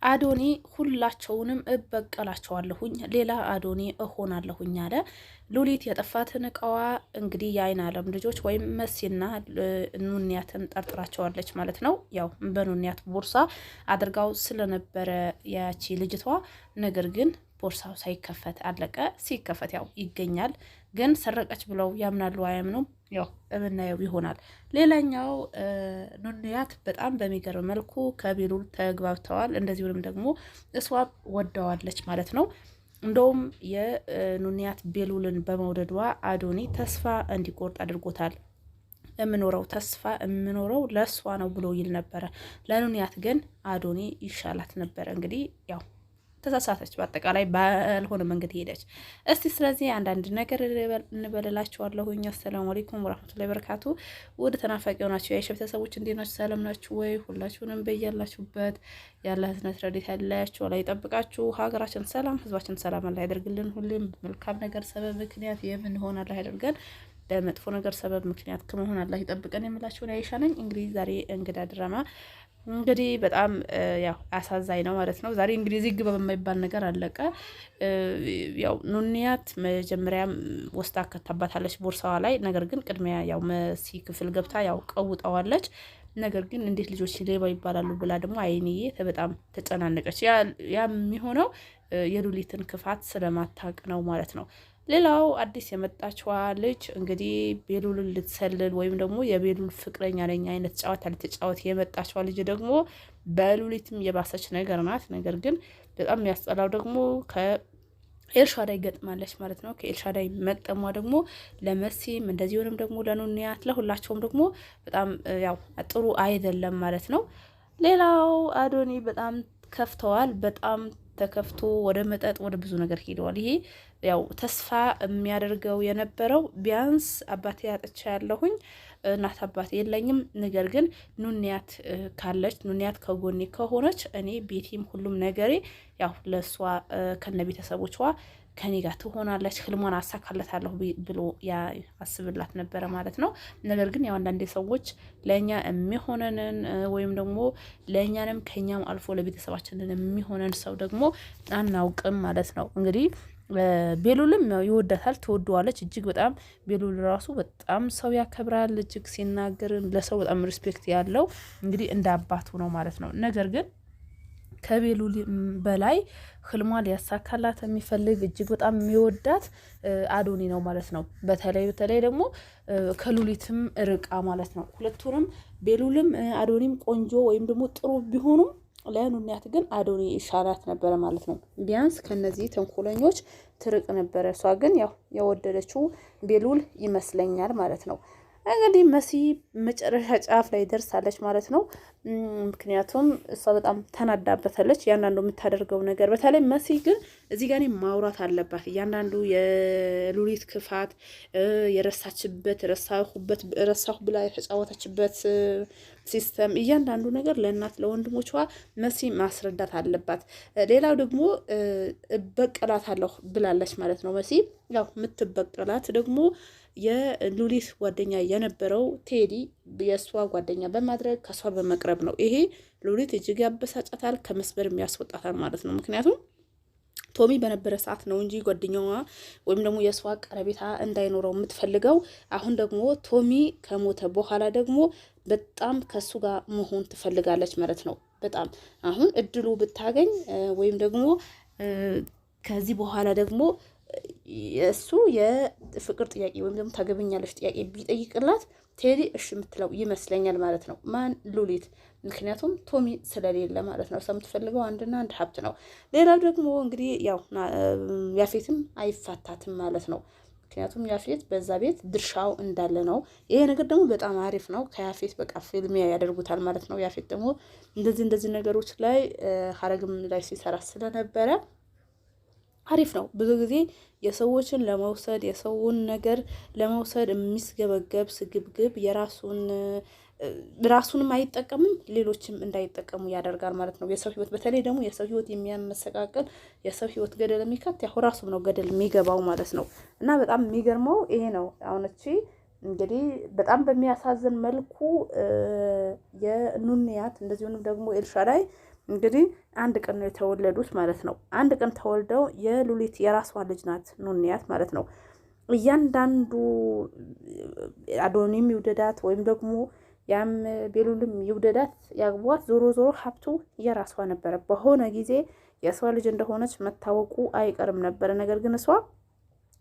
አዶኒ ሁላቸውንም እበቀላቸዋለሁኝ ሌላ አዶኒ እሆናለሁኝ አለ። ሉሊት የጠፋትን እቃዋ እንግዲህ የአይን አለም ልጆች ወይም መሲና ኑንያትን ጠርጥራቸዋለች ማለት ነው። ያው በኑንያት ቦርሳ አድርጋው ስለነበረ ያቺ ልጅቷ ነገር ግን ቦርሳው ሳይከፈት አለቀ። ሲከፈት ያው ይገኛል። ግን ሰረቀች ብለው ያምናሉ አያምኑም? ያው እምናየው ይሆናል። ሌላኛው ኑንያት በጣም በሚገርም መልኩ ከቤሉል ተግባብተዋል። እንደዚሁም ደግሞ እሷ ወደዋለች ማለት ነው። እንደውም የኑንያት ቤሉልን በመውደዷ አዶኒ ተስፋ እንዲቆርጥ አድርጎታል። ተስፋ የምኖረው ለእሷ ነው ብሎ ይል ነበረ። ለኑንያት ግን አዶኒ ይሻላት ነበረ። እንግዲህ ያው ተሳሳተች። በአጠቃላይ ባልሆነ መንገድ ሄደች። እስቲ ስለዚህ አንዳንድ ነገር እንበልላችኋለሁኝ። አሰላሙ አለይኩም ወራህመቱላሂ ወበረካቱ። ወደ ተናፋቂ ሆናችሁ የአይሻ ቤተሰቦች እንዴት ናችሁ? ሰላም ናችሁ ወይ? ሁላችሁንም በያላችሁበት ያለ ህዝነት ረድኤት ያለያችሁ ላይ ይጠብቃችሁ። ሀገራችን ሰላም፣ ህዝባችን ሰላም አላህ ያደርግልን። ሁሌም መልካም ነገር ሰበብ ምክንያት የምንሆን አላህ ያደርገን። ለመጥፎ ነገር ሰበብ ምክንያት ከመሆን አላህ ይጠብቀን። የምላችሁን አይሻ ነኝ። እንግዲህ ዛሬ እንግዳ ድራማ እንግዲህ በጣም ያው አሳዛኝ ነው ማለት ነው። ዛሬ እንግዲህ እዚህ ግባ በማይባል ነገር አለቀ። ያው ኑንያት መጀመሪያም ወስዳ ከታባታለች ቦርሳዋ ላይ። ነገር ግን ቅድሚያ ያው መሲ ክፍል ገብታ ያው ቀውጣዋለች። ነገር ግን እንዴት ልጆች ሌባ ይባላሉ ብላ ደግሞ አይንዬ በጣም ተጨናነቀች። ያ የሚሆነው የሉሊትን ክፋት ስለማታቅ ነው ማለት ነው። ሌላው አዲስ የመጣችዋ ልጅ እንግዲህ ቤሉልን ልትሰልል ወይም ደግሞ የቤሉል ፍቅረኛ ነኝ አይነት ጨዋታ ልትጫወት የመጣችዋ ልጅ ደግሞ በሉሊትም የባሰች ነገር ናት። ነገር ግን በጣም የሚያስጠላው ደግሞ ከኤልሻዳይ ገጥማለች ማለት ነው። ከኤልሻዳይ መቅጠሟ ደግሞ ለመሲም እንደዚሁንም ደግሞ ለኑንያት ለሁላቸውም ደግሞ በጣም ያው ጥሩ አይደለም ማለት ነው። ሌላው አዶኒ በጣም ከፍተዋል። በጣም ተከፍቶ ወደ መጠጥ ወደ ብዙ ነገር ሄደዋል። ይሄ ያው ተስፋ የሚያደርገው የነበረው ቢያንስ አባቴ ያጥቻ ያለሁኝ እናት አባቴ የለኝም፣ ነገር ግን ኑንያት ካለች ኑንያት ከጎኔ ከሆነች እኔ ቤቴም ሁሉም ነገሬ ያው ለእሷ ከነ ቤተሰቦቿ ከኔ ጋር ትሆናለች፣ ህልሟን አሳካለታለሁ ብሎ ያስብላት ነበረ ማለት ነው። ነገር ግን ያው አንዳንዴ ሰዎች ለእኛ የሚሆነንን ወይም ደግሞ ለእኛንም ከኛም አልፎ ለቤተሰባችንን የሚሆነን ሰው ደግሞ አናውቅም ማለት ነው። እንግዲህ ቤሉልም ይወዳታል፣ ትወደዋለች እጅግ በጣም። ቤሉል ራሱ በጣም ሰው ያከብራል። እጅግ ሲናገር ለሰው በጣም ሪስፔክት ያለው እንግዲህ እንደ አባቱ ነው ማለት ነው። ነገር ግን ከቤሉል በላይ ህልሟ ሊያሳካላት የሚፈልግ እጅግ በጣም የሚወዳት አዶኒ ነው ማለት ነው። በተለይ ደግሞ ከሉሊትም ርቃ ማለት ነው። ሁለቱንም ቤሉልም አዶኒም ቆንጆ ወይም ደግሞ ጥሩ ቢሆኑም ለኑንያት ግን አዶኒ ይሻላት ነበረ ማለት ነው። ቢያንስ ከነዚህ ተንኮለኞች ትርቅ ነበረ። እሷ ግን ያው የወደደችው ቤሉል ይመስለኛል ማለት ነው። እንግዲህ መሲ መጨረሻ ጫፍ ላይ ደርሳለች ማለት ነው። ምክንያቱም እሷ በጣም ተናዳበታለች ያንዳንዱ የምታደርገው ነገር። በተለይ መሲ ግን እዚህ ጋር ማውራት አለባት። እያንዳንዱ የሉሊት ክፋት ረሳሁ ብላ የተጫወተችበት ሲስተም እያንዳንዱ ነገር ለእናት ለወንድሞቿ መሲ ማስረዳት አለባት። ሌላው ደግሞ እበቀላታለሁ ብላለች ማለት ነው። መሲ ያው የምትበቀላት ደግሞ የሉሊት ጓደኛ የነበረው ቴዲ የእሷ ጓደኛ በማድረግ ከሷ በመቅረብ ነው። ይሄ ሉሊት እጅግ ያበሳጫታል፣ ከመስበር የሚያስወጣታል ማለት ነው። ምክንያቱም ቶሚ በነበረ ሰዓት ነው እንጂ ጓደኛዋ ወይም ደግሞ የእሷ ቀረቤታ እንዳይኖረው የምትፈልገው። አሁን ደግሞ ቶሚ ከሞተ በኋላ ደግሞ በጣም ከሱ ጋር መሆን ትፈልጋለች ማለት ነው። በጣም አሁን እድሉ ብታገኝ ወይም ደግሞ ከዚህ በኋላ ደግሞ እሱ የፍቅር ጥያቄ ወይም ደግሞ ታገብኛለች ጥያቄ ቢጠይቅላት ቴዲ እሺ የምትለው ይመስለኛል ማለት ነው። ማን? ሉሊት። ምክንያቱም ቶሚ ስለሌለ ማለት ነው። የምትፈልገው አንድና አንድ ሀብት ነው። ሌላው ደግሞ እንግዲህ ያው ያፌትም አይፋታትም ማለት ነው። ምክንያቱም ያፌት በዛ ቤት ድርሻው እንዳለ ነው። ይሄ ነገር ደግሞ በጣም አሪፍ ነው። ከያፌት በቃ ፊልሚያ ያደርጉታል ማለት ነው። ያፌት ደግሞ እንደዚህ ነገሮች ላይ ሀረግም ላይ ሲሰራ ስለነበረ አሪፍ ነው። ብዙ ጊዜ የሰዎችን ለመውሰድ የሰውን ነገር ለመውሰድ የሚስገበገብ ስግብግብ ራሱንም አይጠቀምም ሌሎችም እንዳይጠቀሙ ያደርጋል ማለት ነው። የሰው ህይወት በተለይ ደግሞ የሰው ህይወት የሚያመሰቃቅል የሰው ህይወት ገደል የሚከት ያው ራሱም ነው ገደል የሚገባው ማለት ነው። እና በጣም የሚገርመው ይሄ ነው። አሁን እቺ እንግዲህ በጣም በሚያሳዝን መልኩ የኑንያት እንደዚሁም ደግሞ ኤልሻዳይ እንግዲህ አንድ ቀን ነው የተወለዱት ማለት ነው። አንድ ቀን ተወልደው የሉሊት የራሷ ልጅ ናት ኑንያት ማለት ነው። እያንዳንዱ አዶኒም ይውደዳት ወይም ደግሞ ያም ቤሉልም ይውደዳት ያግቧት፣ ዞሮ ዞሮ ሀብቱ የራሷ ነበረ። በሆነ ጊዜ የእሷ ልጅ እንደሆነች መታወቁ አይቀርም ነበረ። ነገር ግን እሷ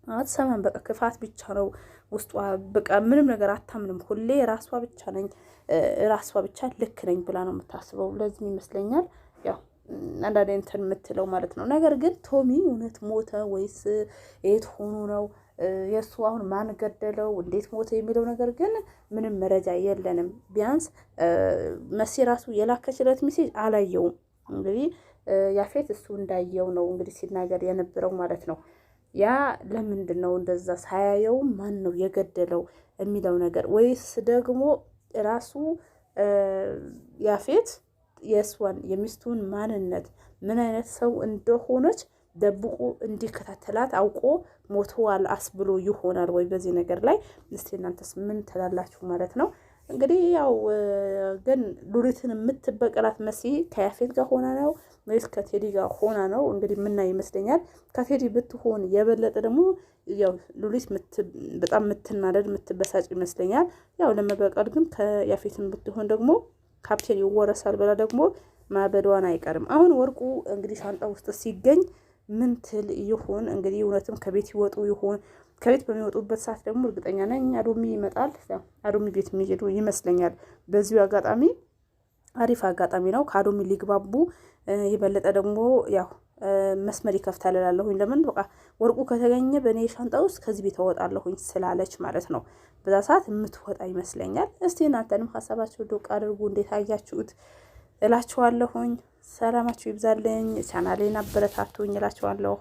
አትሰማም። በቃ ክፋት ብቻ ነው ውስጧ። በቃ ምንም ነገር አታምንም። ሁሌ ራሷ ብቻ ነኝ፣ ራሷ ብቻ ልክ ነኝ ብላ ነው የምታስበው። ለዚህም ይመስለኛል ያው አንዳንዴ እንትን የምትለው ማለት ነው። ነገር ግን ቶሚ እውነት ሞተ ወይስ የት ሆኖ ነው የእሱ አሁን ማን ገደለው እንዴት ሞተ የሚለው ነገር ግን ምንም መረጃ የለንም። ቢያንስ መሲ ራሱ የላከችለት ሜሴጅ አላየውም። እንግዲህ ያፌት እሱ እንዳየው ነው እንግዲህ ሲናገር የነበረው ማለት ነው። ያ ለምንድን ነው እንደዛ ሳያየው ማን ነው የገደለው የሚለው ነገር፣ ወይስ ደግሞ ራሱ ያፌት የእሷን የሚስቱን ማንነት ምን አይነት ሰው እንደሆነች ደብቆ እንዲከታተላት አውቆ ሞተዋል አስብሎ ይሆናል ወይ? በዚህ ነገር ላይ እስቲ እናንተስ ምን ትላላችሁ ማለት ነው። እንግዲህ ያው ግን ሉሊትን የምትበቀላት መሲ ከያፌት ጋር ሆና ነው ወይስ ከቴዲ ጋር ሆና ነው? እንግዲህ ምናይ ይመስለኛል። ከቴዲ ብትሆን የበለጠ ደግሞ ያው ሉሊት በጣም የምትናደድ የምትበሳጭ ይመስለኛል። ያው ለመበቀል ግን ከያፌትን ብትሆን ደግሞ ካፕቴን ይወረሳል ብላ ደግሞ ማበዷን አይቀርም። አሁን ወርቁ እንግዲህ ሻንጣ ውስጥ ሲገኝ ምን ትል ይሆን እንግዲህ? እውነትም ከቤት ይወጡ ይሆን? ከቤት በሚወጡበት ሰዓት ደግሞ እርግጠኛ ነኝ አዶሚ ይመጣል። አዶሚ ቤት የሚሄዱ ይመስለኛል። በዚሁ አጋጣሚ አሪፍ አጋጣሚ ነው። ከአዶሚ ሊግባቡ የበለጠ ደግሞ ያው መስመር ይከፍታል እላለሁኝ። ለምን በቃ ወርቁ ከተገኘ በእኔ ሻንጣ ውስጥ ከዚህ ቤት እወጣለሁኝ ስላለች ማለት ነው። በዛ ሰዓት የምትወጣ ይመስለኛል። እስቲ እናንተንም ሀሳባችሁ ዱቅ አድርጉ። እንዴት አያችሁት እላችኋለሁኝ። ሰላማችሁ ይብዛልኝ። ቻናሌን አበረታቱኝ እላችኋለሁ።